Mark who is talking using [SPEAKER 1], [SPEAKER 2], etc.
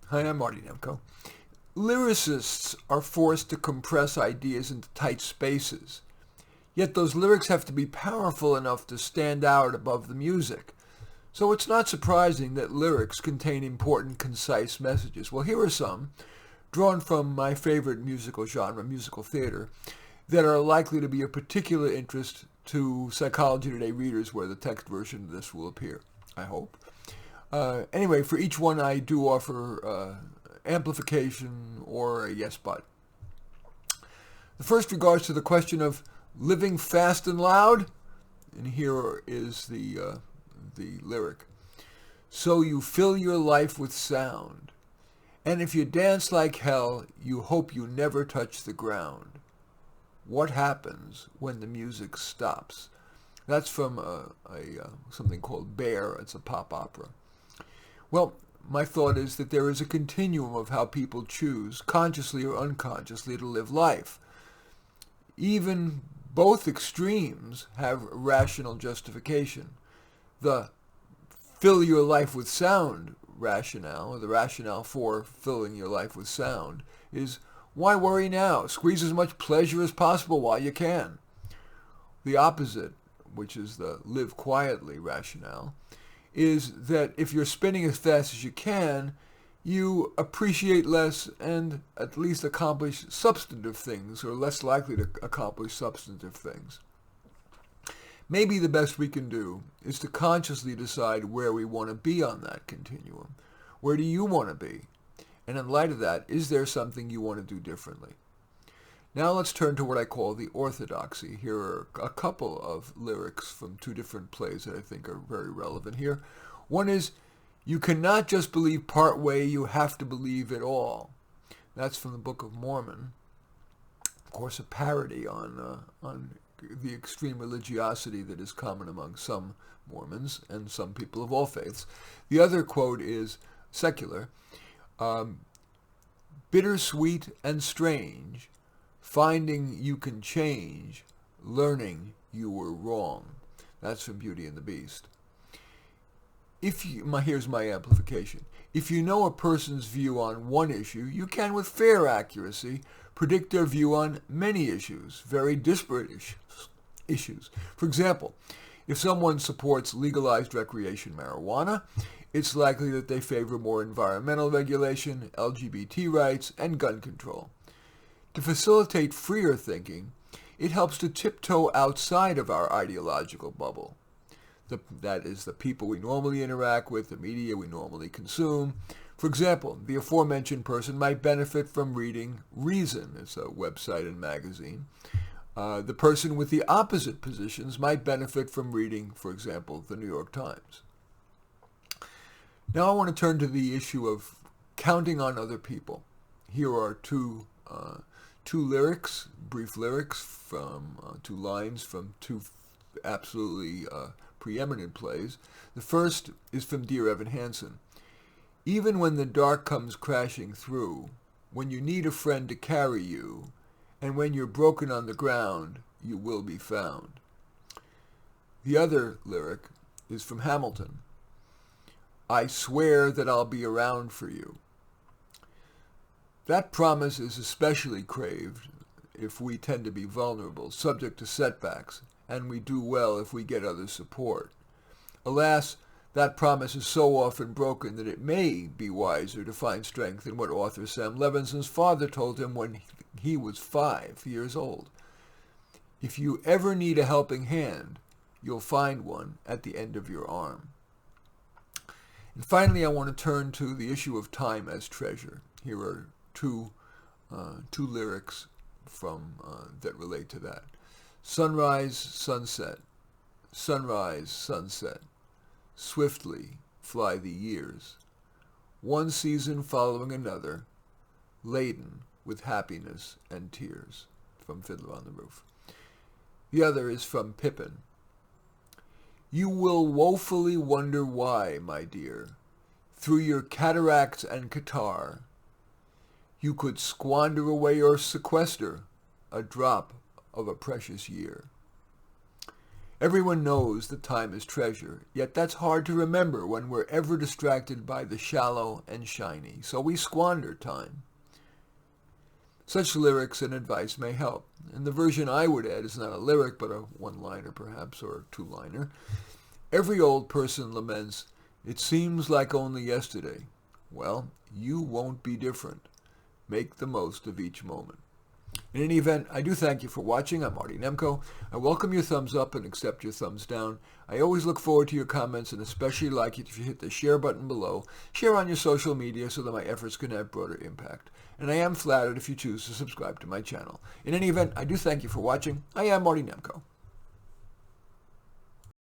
[SPEAKER 1] Hi, I'm Marty Nemko. Lyricists are forced to compress ideas into tight spaces. Yet those lyrics have to be powerful enough to stand out above the music. So it's not surprising that lyrics contain important, concise messages. Well, here are some, drawn from my favorite musical genre, musical theater, that are likely to be of particular interest to Psychology Today readers where the text version of this will appear, I hope. Anyway, for each one I do offer amplification or a yes but. The first regards to the question of living fast and loud, and here is the lyric. So you fill your life with sound, and if you dance like hell, you hope you never touch the ground. What happens when the music stops? That's from something called Bear. It's a pop opera. Well, my thought is that there is a continuum of how people choose, consciously or unconsciously, to live life. Even both extremes have rational justification. The fill your life with sound rationale, or the rationale for filling your life with sound, is why worry now? Squeeze as much pleasure as possible while you can. The opposite, which is the live quietly rationale, is that if you're spinning as fast as you can, you appreciate less and at least accomplish substantive things, or less likely to accomplish substantive things. Maybe the best we can do is to consciously decide where we want to be on that continuum. Where do you want to be? And in light of that, is there something you want to do differently? Now let's turn to what I call the orthodoxy. Here are a couple of lyrics from two different plays that I think are very relevant here. One is, you cannot just believe part way, you have to believe it all. That's from the Book of Mormon. Of course, a parody on the extreme religiosity that is common among some Mormons and some people of all faiths. The other quote is secular. Bittersweet and strange, finding you can change, learning you were wrong. That's from Beauty and the Beast. Here's my amplification. If you know a person's view on one issue, you can with fair accuracy predict their view on many issues, very disparate issues. For example, if someone supports legalized recreation marijuana, it's likely that they favor more environmental regulation, LGBT rights, and gun control. To facilitate freer thinking, it helps to tiptoe outside of our ideological bubble. That is, the people we normally interact with, the media we normally consume. For example, the aforementioned person might benefit from reading Reason. It's a website and magazine. The person with the opposite positions might benefit from reading, for example, the New York Times. Now I want to turn to the issue of counting on other people. Here are two lyrics, brief lyrics from two lines from two absolutely preeminent plays. The first is from Dear Evan Hansen. Even when the dark comes crashing through, when you need a friend to carry you, and when you're broken on the ground, you will be found. The other lyric is from Hamilton. I swear that I'll be around for you. That promise is especially craved if we tend to be vulnerable, subject to setbacks, and we do well if we get other support. Alas, that promise is so often broken that it may be wiser to find strength in what author Sam Levinson's father told him when he was 5 years old. If you ever need a helping hand, you'll find one at the end of your arm. And finally, I want to turn to the issue of time as treasure. Here are two lyrics from that relate to that. Sunrise, sunset, sunrise, sunset. Swiftly fly the years, one season following another, laden with happiness and tears. From Fiddler on the Roof. The other is from Pippin. You will woefully wonder why, my dear, through your cataracts and catarrh, you could squander away or sequester a drop of a precious year. Everyone knows that time is treasure, yet that's hard to remember when we're ever distracted by the shallow and shiny, so we squander time. Such lyrics and advice may help, and the version I would add is not a lyric, but a one-liner perhaps, or a two-liner. Every old person laments, "It seems like only yesterday." Well, you won't be different. Make the most of each moment. In any event, I do thank you for watching. I'm Marty Nemko. I welcome your thumbs up and accept your thumbs down. I always look forward to your comments and especially like it if you hit the share button below. Share on your social media so that my efforts can have broader impact. And I am flattered if you choose to subscribe to my channel. In any event, I do thank you for watching. I am Marty Nemko.